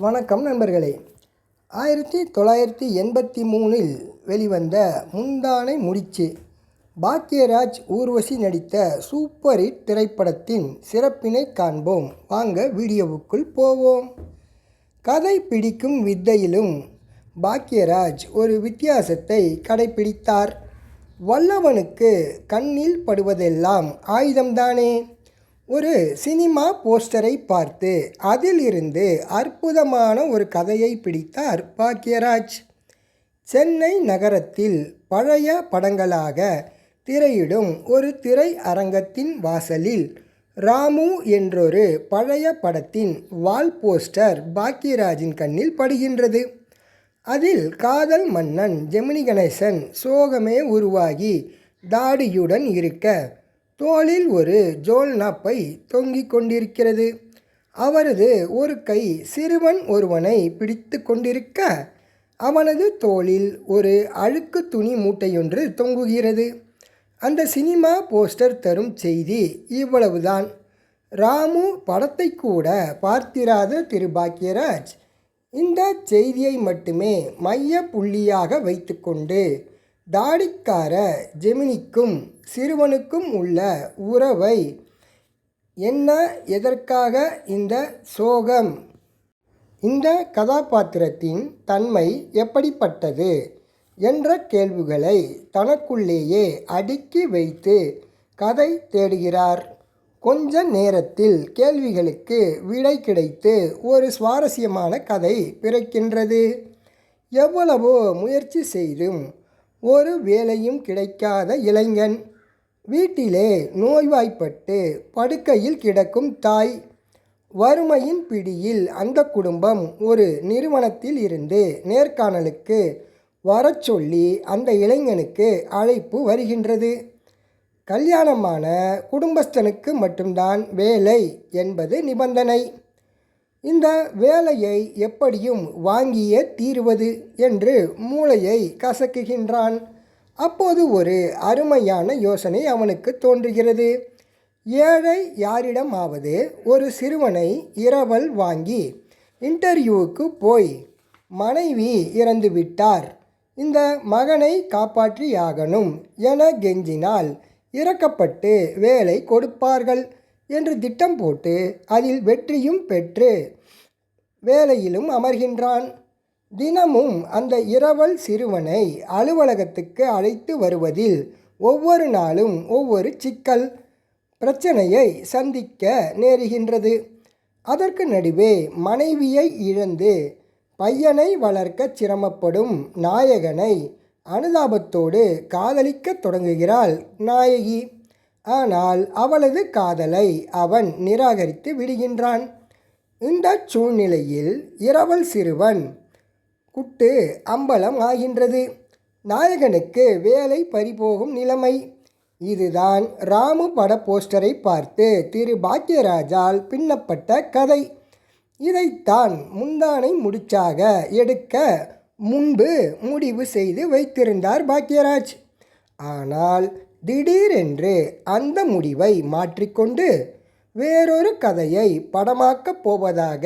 வணக்கம் நண்பர்களே. 1983 வெளிவந்த முந்தானை முடிச்சு பாக்யராஜ் ஊர்வசி நடித்த சூப்பர் ஹிட் திரைப்படத்தின் சிறப்பினை காண்போம். வாங்க வீடியோவுக்குள் போவோம். கதை பிடிக்கும் வித்தையிலும் பாக்யராஜ் ஒரு வித்தியாசத்தை கடைபிடித்தார். வல்லவனுக்கு கண்ணில் படுவதெல்லாம் ஆயுதம்தானே. ஒரு சினிமா போஸ்டரை பார்த்து அதிலிருந்து அற்புதமான ஒரு கதையை பிடித்தார் பாக்யராஜ். சென்னை நகரத்தில் பழைய படங்களாக திரையிடும் ஒரு திரை அரங்கத்தின் வாசலில் ராமு என்றொரு பழைய படத்தின் வால் போஸ்டர் பாக்யராஜின் கண்ணில் படுகின்றது. அதில் காதல் மன்னன் ஜெமினி கணேசன் சோகமே உருவாகி தாடியுடன் இருக்க தோளில் ஒரு ஜோல்னாப்பை தொங்கிக் கொண்டிருக்கிறது. அவரது ஒரு கை சிறுவன் ஒருவனை பிடித்து கொண்டிருக்க அவனது தோளில் ஒரு அழுக்கு துணி மூட்டையொன்று தொங்குகிறது. அந்த சினிமா போஸ்டர் தரும் செய்தி இவ்வளவுதான். ராமு படத்தை கூட பார்த்திராத திரு பாக்யராஜ் இந்த செய்தியை மட்டுமே மைய புள்ளியாக வைத்துக்கொண்டு தாடிக்கார ஜெமினிக்கும் சிறுவனுக்கும் உள்ள உறவை என்ன, எதற்காக இந்த சோகம், இந்த கதாபாத்திரத்தின் தன்மை எப்படிப்பட்டது என்ற கேள்விகளை தனக்குள்ளேயே அடுக்கி வைத்து கதை தேடுகிறார். கொஞ்ச நேரத்தில் கேள்விகளுக்கு விடை கிடைத்து ஒரு சுவாரஸ்யமான கதை பிறக்கின்றது. எவ்வளவோ முயற்சி செய்தும் ஒரு வேலையும் கிடைக்காத இளைஞன், வீட்டிலே நோய்வாய்ப்பட்டு படுக்கையில் கிடக்கும் தாய், வறுமையின் பிடியில் அந்த குடும்பம் ஒரு நிறுவனத்தில் இருந்து நேர்காணலுக்கு வரச் சொல்லி அந்த இளைஞனுக்கு அழைப்பு வருகின்றது. கல்யாணமான குடும்பஸ்தனுக்கு மட்டும்தான் வேலை என்பது நிபந்தனை. இந்த வேலையை எப்படியும் வாங்கியே தீருவது என்று மூளையை கசக்குகின்றான். அப்போது ஒரு அருமையான யோசனை அவனுக்கு தோன்றுகிறது. ஏழை யாரிடமாவது ஒரு சிறுவனை இரவல் வாங்கி இன்டர்வியூவுக்கு போய் மனைவி இறந்து விட்டார், இந்த மகனை காப்பாற்றியாகணும் என கெஞ்சினால் இறக்கப்பட்டு வேலை கொடுப்பார்கள் என்று திட்டம் போட்டு அதில் வெற்றியும் பெற்று வேலையிலும் அமர்கின்றான். தினமும் அந்த இரவல் சிறுவனை அலுவலகத்துக்கு அழைத்து வருவதில் ஒவ்வொரு நாளும் ஒவ்வொரு சிக்கல் பிரச்சனையை சந்திக்க நேருகின்றது. அதற்கு நடுவே மனைவியை இழந்து பையனை வளர்க்க சிரமப்படும் நாயகனை அனுதாபத்தோடு காதலிக்க தொடங்குகிறாள் நாயகி. ஆனால் அவளது காதலை அவன் நிராகரித்து விடுகின்றான். இந்த சூழ்நிலையில் இரவல் சிறுவன் குட்டு அம்பலம் ஆகின்றது. நாயகனுக்கு வேலை பறிபோகும் நிலைமை. இதுதான் ராமு பட போஸ்டரை பார்த்து திரு பாக்யராஜால் பின்னப்பட்ட கதை. இதைத்தான் முந்தானை முடிச்சாக எடுக்க முன்பு முடிவு செய்து வைத்திருந்தார் பாக்யராஜ். ஆனால் திடீரென்று அந்த முடிவை மாற்றிக்கொண்டு வேறொரு கதையை படமாக்கப் போவதாக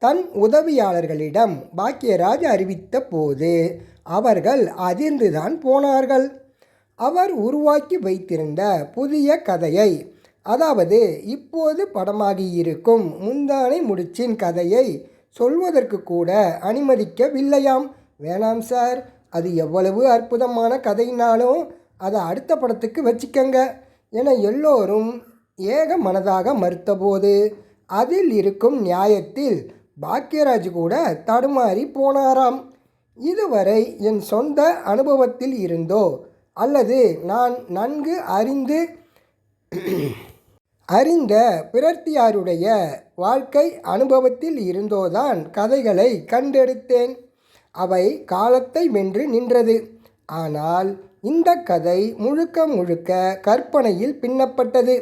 தன் உதவியாளர்களிடம் பாக்யராஜ் அறிவித்த போது அவர்கள் அதிர்ந்துதான் போனார்கள். அவர் உருவாக்கி வைத்திருந்த புதிய கதையை, அதாவது இப்போது படமாகியிருக்கும் முந்தானை முடிச்சின் கதையை சொல்வதற்கு கூட அனுமதிக்கவில்லையாம். வேணாம் சார், அது எவ்வளவு அற்புதமான கதைனாலும் அதை அடுத்த படத்துக்கு வச்சுக்கங்க என எல்லோரும் ஏக மனதாக மறுத்தபோது அதில் இருக்கும் நியாயத்தில் பாக்யராஜ் கூட தடுமாறி போனாராம். இதுவரை என் சொந்த அனுபவத்தில் இருந்தோ அல்லது நான் நன்கு அறிந்த பிறர்த்தியாருடைய வாழ்க்கை அனுபவத்தில் இருந்தோதான் கதைகளை கண்டெடுத்தேன். அவை காலத்தை வென்று நின்றது. ஆனால் இந்த கதை முழுக்க முழுக்க கற்பனையில் பின்னப்பட்டது.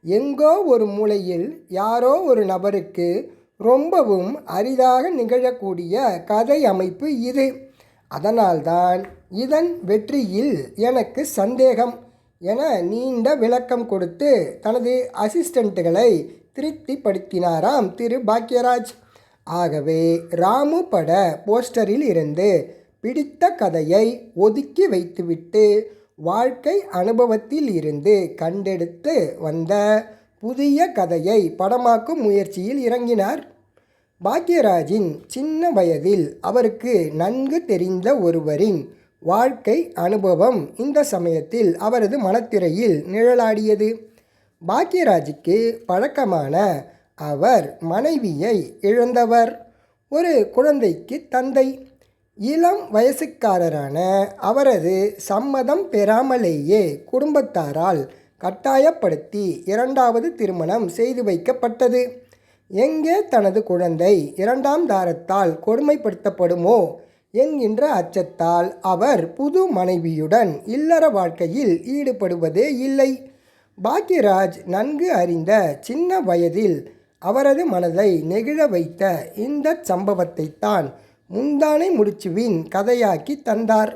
எங்கோ ஒரு மூலையில் யாரோ ஒரு நபருக்கு ரொம்பவும் அரிதாக நிகழக்கூடிய கதை அமைப்பு இது. அதனால்தான் இதன் வெற்றியில் எனக்கு சந்தேகம் என நீண்ட விளக்கம் கொடுத்து தனது அசிஸ்டண்ட்டுகளை திருப்திப்படுத்தினாராம் திரு பாக்யராஜ். ஆகவே ராமு பட போஸ்டரில் இருந்து பிடித்த கதையை ஒதுக்கி வைத்துவிட்டு வாழ்க்கை அனுபவத்தில் இருந்து கண்டெடுத்து வந்த புதிய கதையை படமாக்கும் முயற்சியில் இறங்கினார். பாக்யராஜின் சின்ன வயதில் அவருக்கு நன்கு தெரிந்த ஒருவரின் வாழ்க்கை அனுபவம் இந்த சமயத்தில் அவரது மனத்திரையில் நிழலாடியது. பாக்யராஜுக்கு பழக்கமான அவர் மனைவியை இழந்தவர், ஒரு குழந்தைக்கு தந்தை. இளம் வயசுக்காரரான அவரது சம்மதம் பெறாமலேயே குடும்பத்தாரால் கட்டாயப்படுத்தி இரண்டாவது திருமணம் செய்து வைக்கப்பட்டது. எங்கே தனது குழந்தை இரண்டாம் தாரத்தால் கொடுமைப்படுத்தப்படுமோ என்கின்ற அச்சத்தால் அவர் புது மனைவியுடன் இல்லற வாழ்க்கையில் ஈடுபடுவதே இல்லை. பாக்யராஜ் நன்கு அறிந்த சின்ன வயதில் அவரது மனதை நெகிழ வைத்த இந்த சம்பவத்தைத்தான் முந்தானை முடிச்சுவின் கதையாக்கி தந்தார்.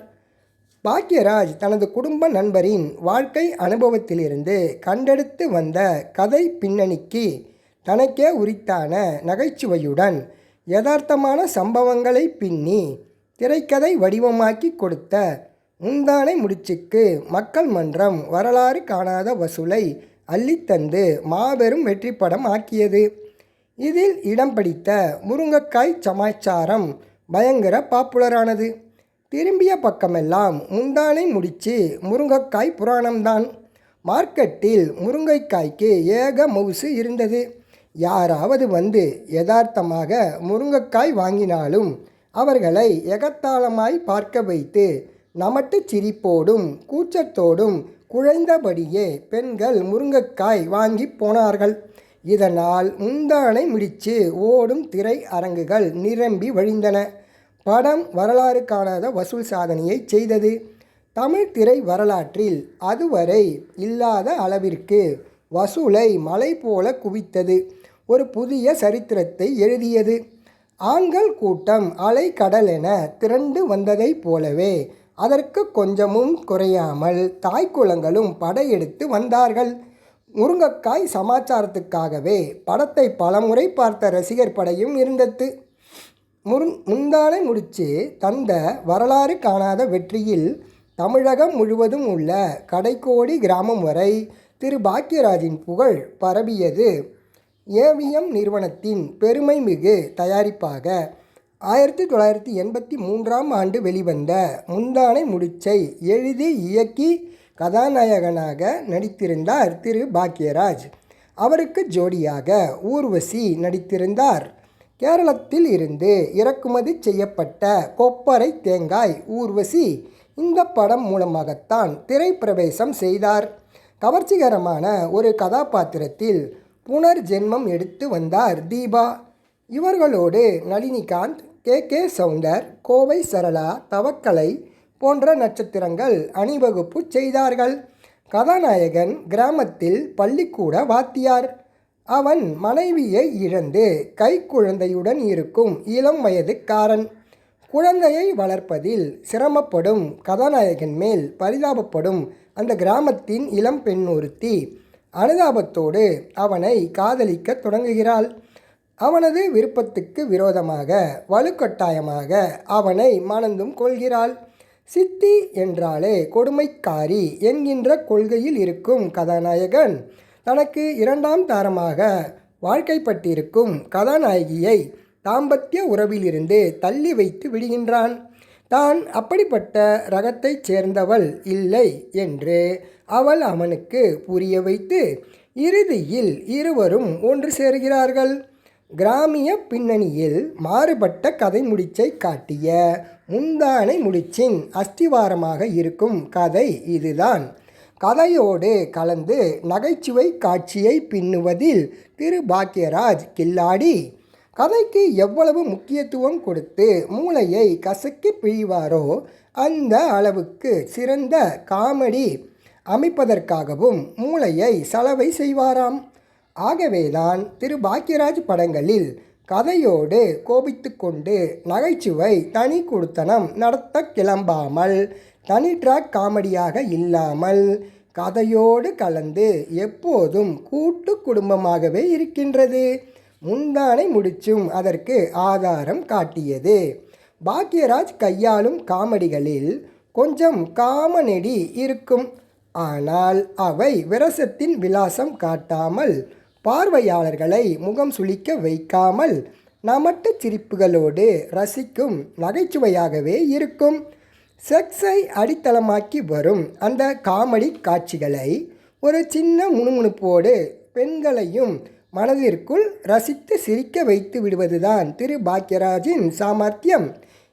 பாக்யராஜ் தனது குடும்ப நண்பரின் வாழ்க்கை அனுபவத்திலிருந்து கண்டெடுத்து வந்த கதை பின்னணிக்கு தனக்கே உரித்தான நகைச்சுவையுடன் யதார்த்தமான சம்பவங்களை பின்னி திரைக்கதை வடிவமாக்கி கொடுத்த முந்தானை முடிச்சுக்கு மக்கள் மன்றம் வரலாறு காணாத வசூலை அள்ளித்தந்து மாபெரும் வெற்றி படம் ஆக்கியது. இதில் இடம் பிடித்த முருங்கைக்காய் சமாச்சாரம் பயங்கர பாப்புலரானது. திரும்பிய பக்கமெல்லாம் முந்தானை முடிச்சு முருங்கைக்காய் புராணம்தான். மார்க்கெட்டில் முருங்கைக்காய்க்கு ஏக மவுசு இருந்தது. யாராவது வந்து யதார்த்தமாக முருங்கைக்காய் வாங்கினாலும் அவர்களை எகத்தாளமாய் பார்க்க வைத்து நமட்டு சிரிப்போடும் கூச்சத்தோடும் குழைந்தபடியே பெண்கள் முருங்கைக்காய் வாங்கி போனார்கள். இதனால் முந்தானை முடிச்சு ஓடும் திரை அரங்குகள் நிரம்பி வழிந்தன. படம் வரலாறு காணாத வசூல் சாதனையை செய்தது. தமிழ் திரை வரலாற்றில் அதுவரை இல்லாத அளவிற்கு வசூலை மலை போல குவித்தது. ஒரு புதிய சரித்திரத்தை எழுதியது. ஆண்கள் கூட்டம் அலை கடலென திரண்டு வந்ததைப் போலவே அதற்கு கொஞ்சமும் குறையாமல் தாய்க்குளங்களும் படையெடுத்து வந்தார்கள். முருங்கைக்காய் சமாச்சாரத்துக்காகவே படத்தை பலமுறை பார்த்த ரசிகர் படையும் இருந்தது. முந்தானை முடிச்சு தந்த வரலாறு காணாத வெற்றியில் தமிழகம் முழுவதும் உள்ள கடைக்கோடி கிராமம் வரை திரு பாக்யராஜின் புகழ் பரவியது. ஏவிஎம் நிறுவனத்தின் பெருமைமிகு தயாரிப்பாக 1983ஆம் ஆண்டு வெளிவந்த முந்தானை முடிச்சை எழுதி இயக்கி கதாநாயகனாக நடித்திருந்தார் திரு பாக்யராஜ். அவருக்கு ஜோடியாக ஊர்வசி நடித்திருந்தார். கேரளத்தில் இருந்து இறக்குமதி செய்யப்பட்ட கொப்பரை தேங்காய் ஊர்வசி இந்த படம் மூலமாகத்தான் திரைப்பிரவேசம் செய்தார். கவர்ச்சிகரமான ஒரு கதாபாத்திரத்தில் புனர்ஜென்மம் எடுத்து வந்தார் தீபா. இவர்களோடு நளினிகாந்த், கே சவுந்தர், கோவை சரளா, தவக்கலை போன்ற நட்சத்திரங்கள் அணிவகுப்பு செய்தார்கள். கதாநாயகன் கிராமத்தில் பள்ளிக்கூட வாத்தியார். அவன் மனைவியை இழந்து கைக்குழந்தையுடன் இருக்கும் இளம் வயதுக்காரன். குழந்தையை வளர்ப்பதில் சிரமப்படும் கதாநாயகன் மேல் பரிதாபப்படும் அந்த கிராமத்தின் இளம் பெண் ஒருத்தி அனுதாபத்தோடு அவனை காதலிக்க தொடங்குகிறாள். அவனது விருப்பத்துக்கு விரோதமாக வலுக்கட்டாயமாக அவனை மணந்தும் கொள்கிறாள். சித்தி என்றாலே கொடுமைக்காரி என்கின்ற கொள்கையில் இருக்கும் கதாநாயகன் தனக்கு இரண்டாம் தாரமாக வாழ்க்கைப்பட்டிருக்கும் கதாநாயகியை தாம்பத்திய உறவிலிருந்து தள்ளி வைத்து விடுகின்றான். தான் அப்படிப்பட்ட ரகத்தைச் சேர்ந்தவள் இல்லை என்று அவள் அவனுக்கு புரிய வைத்து இறுதியில் இருவரும் ஒன்று சேர்கிறார்கள். கிராமிய பின்னணியில் மாறுபட்ட கதை முடிச்சை காட்டிய முந்தானை முடிச்சின் அஸ்திவாரமாக இருக்கும் கதை இதுதான். கதையோடு கலந்து நகைச்சுவை காட்சியை பின்னுவதில் திரு பாக்யராஜ் கில்லாடி. கதைக்கு எவ்வளவு முக்கியத்துவம் கொடுத்து மூளையை கசக்கி பிழிவாரோ அந்த அளவுக்கு சிறந்த காமெடி அமைப்பதற்காகவும் மூளையை சலவை செய்வாராம். ஆகவேதான் திரு பாக்யராஜ் படங்களில் கதையோடு கோபித்து கொண்டு நகைச்சுவை தனி குடுத்தனம் நடத்த கிளம்பாமல் தனி ட்ராக் காமெடியாக இல்லாமல் கதையோடு கலந்து எப்போதும் கூட்டு குடும்பமாகவே இருக்கின்றது. முந்தானை முடிச்சும் அதற்கு ஆதாரம் காட்டியது. பாக்யராஜ் கையாளும் காமெடிகளில் கொஞ்சம் காமநெடி இருக்கும். ஆனால் அவை விரசத்தின் விலாசம் காட்டாமல், பார்வையாளர்களை முகம் சுளிக்க வைக்காமல், நமட்டு சிரிப்புகளோடு ரசிக்கும் நகைச்சுவையாகவே இருக்கும். செக்ஸை அடித்தளமாக்கி வரும் அந்த காமெடி காட்சிகளை ஒரு சின்ன முணுமுணுப்போடு பெண்களையும் மனதிற்குள் ரசித்து சிரிக்க வைத்து விடுவதுதான் திரு பாக்யராஜின் சாமர்த்தியம்.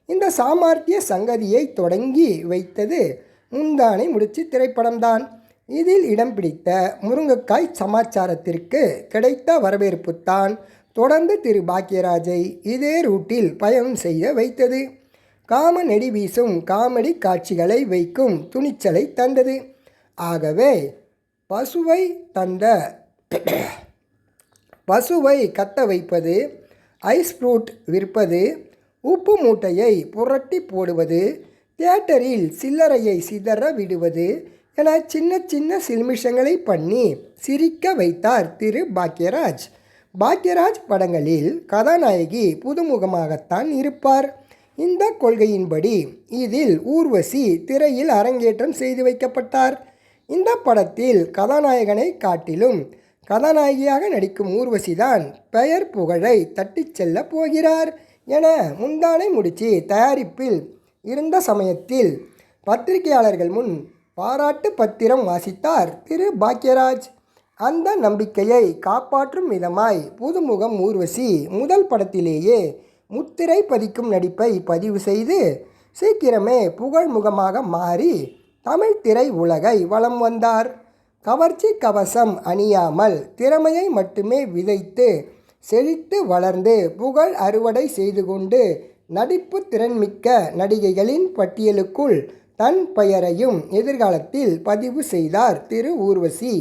இந்த சாமர்த்திய சங்கதியை தொடங்கி வைத்தது முந்தானை முடிச்சு திரைப்படம்தான். இதில் இடம் பிடித்த முருங்கைக்காய் சமாச்சாரத்திற்கு கிடைத்த வரவேற்புத்தான் தொடர்ந்து திரு பாக்யராஜை இதே ரூட்டில் பயணம் செய்ய வைத்தது. காம நெடி வீசும் காமெடி காட்சிகளை வைக்கும் துணிச்சலை தந்தது. ஆகவே பசுவை கத்த வைப்பது, ஐஸ் ஃப்ரூட் விற்பது, உப்பு மூட்டையை புரட்டி போடுவது, தியேட்டரில் சில்லறையை சிதற விடுவது என சின்ன சின்ன சில்மிஷங்களை பண்ணி சிரிக்க வைத்தார் திரு பாக்யராஜ். பாக்யராஜ் படங்களில் கதாநாயகி புதுமுகமாகத்தான் இருப்பார். இந்த கொள்கையின்படி இதில் ஊர்வசி திரையில் அரங்கேற்றம் செய்து வைக்கப்பட்டார். இந்த படத்தில் கதாநாயகனை காட்டிலும் கதாநாயகியாக நடிக்கும் ஊர்வசிதான் பெயர் புகழை தட்டிச் செல்ல போகிறார் என முந்தானை முடிச்சு தயாரிப்பில் இருந்த சமயத்தில் பத்திரிகையாளர்கள் முன் பாராட்டு பத்திரம் வாசித்தார் திரு பாக்யராஜ். அந்த நம்பிக்கையை காப்பாற்றும் விதமாய் புதுமுகம் ஊர்வசி முதல் படத்திலேயே முத்திரை பதிக்கும் நடிப்பை பதிவு செய்து சீக்கிரமே புகழ்முகமாக மாறி தமிழ் திரை உலகை வலம் வந்தார். கவர்ச்சி கவசம் அணியாமல் திறமையை மட்டுமே விதைத்து செழித்து வளர்ந்து புகழ் அறுவடை செய்து கொண்டு நடிப்பு திறன்மிக்க நடிகைகளின் பட்டியலுக்குள் தன் பெயரையும் எதிர்காலத்தில் பதிவு செய்தார் திரு ஊர்வசி.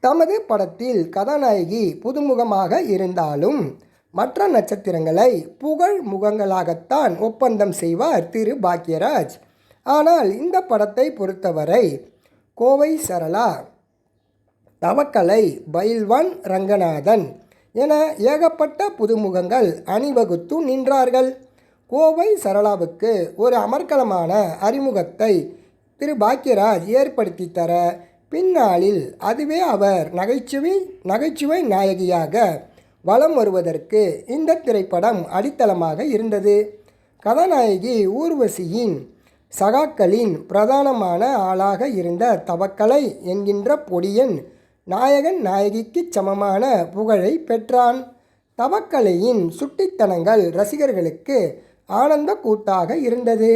தமது படத்தில் கதாநாயகி புதுமுகமாக இருந்தாலும் மற்ற நட்சத்திரங்களை புகழ் முகங்களாகத்தான் ஒப்பந்தம் செய்வார் திரு பாக்யராஜ். ஆனால் இந்த படத்தை பொறுத்தவரை கோவை சரளா, தவக்கலை, பைல்வான் ரங்கநாதன் என ஏகப்பட்ட புதுமுகங்கள் அணிவகுத்து நின்றார்கள். கோவை சரளாவுக்கு ஒரு அமர்க்கலமான அறிமுகத்தை திரு பாக்யராஜ் ஏற்படுத்தி தர பின்னாளில் அதுவே அவர் நகைச்சுவை நாயகியாக வலம் வருவதற்கு இந்த திரைப்படம் அடித்தளமாக இருந்தது. கதாநாயகி ஊர்வசியின் சகாக்களின் பிரதானமான ஆளாக இருந்த தவக்கலை என்கின்ற பொடியன் நாயகன் நாயகிக்கு சமமான புகழை பெற்றான். தவக்கலையின் சுட்டித்தனங்கள் ரசிகர்களுக்கு ஆனந்த கூத்தாக இருந்தது.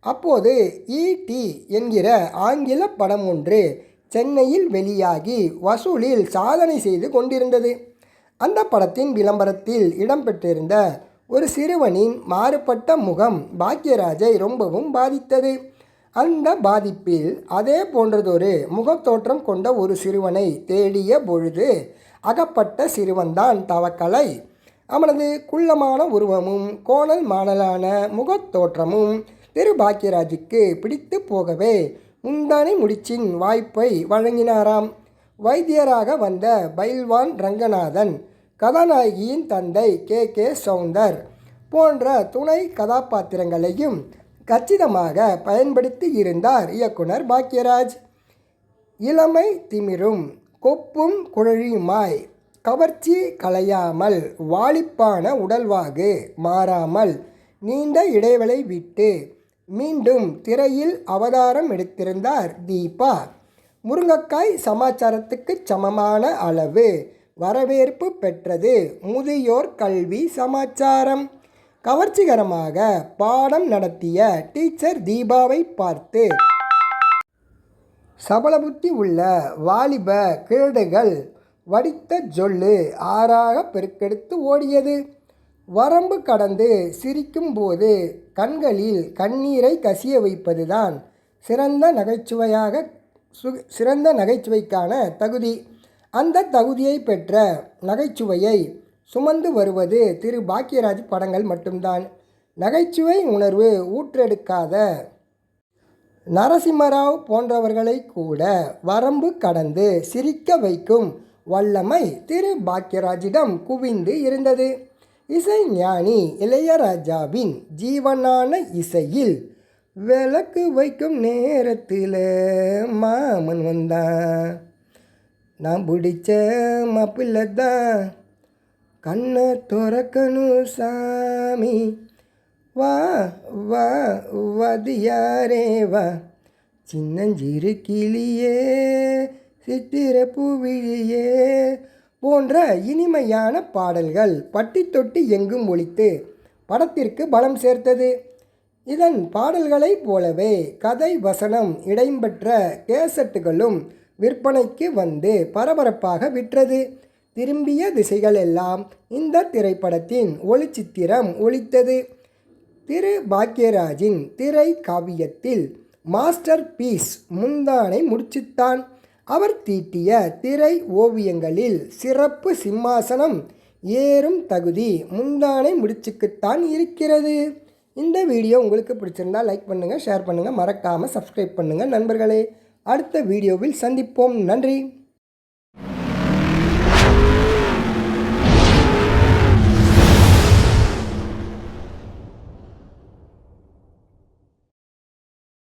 அப்போது ஈ.டி. என்கிற ஆங்கில படம் ஒன்று சென்னையில் வெளியாகி வசூலில் சாதனை செய்து கொண்டிருந்தது. அந்த படத்தின் விளம்பரத்தில் இடம்பெற்றிருந்த ஒரு சிறுவனின் மாறுபட்ட முகம் பாக்யராஜை ரொம்பவும் பாதித்தது. அந்த பாதிப்பில் அதே போன்றதொரு முகத்தோற்றம் கொண்ட ஒரு சிறுவனை தேடிய பொழுது அகப்பட்ட சிறுவன்தான் தவக்கலை. அவனது குள்ளமான உருவமும் கோணல் மாணலான முகத்தோற்றமும் திரு பாக்யராஜுக்கு பிடித்து போகவே முந்தானை முடிச்சின் வாய்ப்பை வழங்கினாராம். வைத்தியராக வந்த பைல்வான் ரங்கநாதன், கதாநாயகியின் தந்தை கே சௌந்தர் போன்ற துணை கதாபாத்திரங்களையும் கச்சிதமாக பயன்படுத்தி இருந்தார் இயக்குனர் பாக்யராஜ். இளமை திமிரும் கொப்பும் குழலியுமாய் கவர்ச்சி கலையாமல் வாலிப்பான உடல்வாகு மாறாமல் நீண்ட இடைவெளி விட்டு மீண்டும் திரையில் அவதாரம் எடுத்திருந்தார் தீபா. முருங்கைக்காய் சமாச்சாரத்துக்கு சமமான அளவு வரவேற்பு பெற்றது முதியோர் கல்வி சமாச்சாரம். கவர்ச்சிகரமாக பாடம் நடத்திய டீச்சர் தீபாவை பார்த்து சபலபுத்தி உள்ள வாலிப கிழடுகள் வடித்த ஜொல்லு ஆறாக பெருக்கெடுத்து ஓடியது. வரம்பு கடந்து சிரிக்கும் போது கண்களில் கண்ணீரை கசிய வைப்பதுதான் சிறந்த நகைச்சுவைக்கான தகுதி. அந்த தகுதியை பெற்ற நகைச்சுவையை சுமந்து வருவது திரு பாக்யராஜ் படங்கள் மட்டும்தான். நகைச்சுவை உணர்வு ஊற்றெடுக்காத நரசிம்மராவ் போன்றவர்களை கூட வரம்பு கடந்து சிரிக்க வைக்கும் வல்லமை திரு பாக்யராஜிடம் குவிந்து இருந்தது. இசைஞானி இளையராஜாவின் ஜீவனான இசையில் விளக்கு வைக்கும் நேரத்தில் மாமன் வந்தான். நான் பிடிச்ச மாப்பிள்ளை தான் கண்ணை துறக்கணும் சாமி, வா வா வதியாரே வா, சின்னஞ்சிறு கிளியே சித்திர பூவிழியே போன்ற இனிமையான பாடல்கள் பட்டி தொட்டி எங்கும் ஒலித்து படத்திற்கு பலம் சேர்த்தது. இதன் பாடல்களைப் போலவே கதை வசனம் இடம்பெற்ற கேசட்டுகளும் விற்பனைக்கு வந்து பரபரப்பாக விற்றது. திரும்பிய திசைகளெல்லாம் இந்த திரைப்படத்தின் ஒளிச்சித்திரம் ஒலித்தது. திரு பாக்யராஜின் திரை காவியத்தில் மாஸ்டர் பீஸ் முந்தானை முடிச்சுத்தான். அவர் தீட்டிய திரை ஓவியங்களில் சிறப்பு சிம்மாசனம் ஏறும் தகுதி முந்தானை முடிச்சுக்குத்தான் இருக்கிறது. இந்த வீடியோ உங்களுக்கு பிடிச்சிருந்தால் லைக் பண்ணுங்கள், ஷேர் பண்ணுங்கள், மறக்காமல் சப்ஸ்கிரைப் பண்ணுங்கள் நண்பர்களே. அடுத்த வீடியோவில் சந்திப்போம். நன்றி.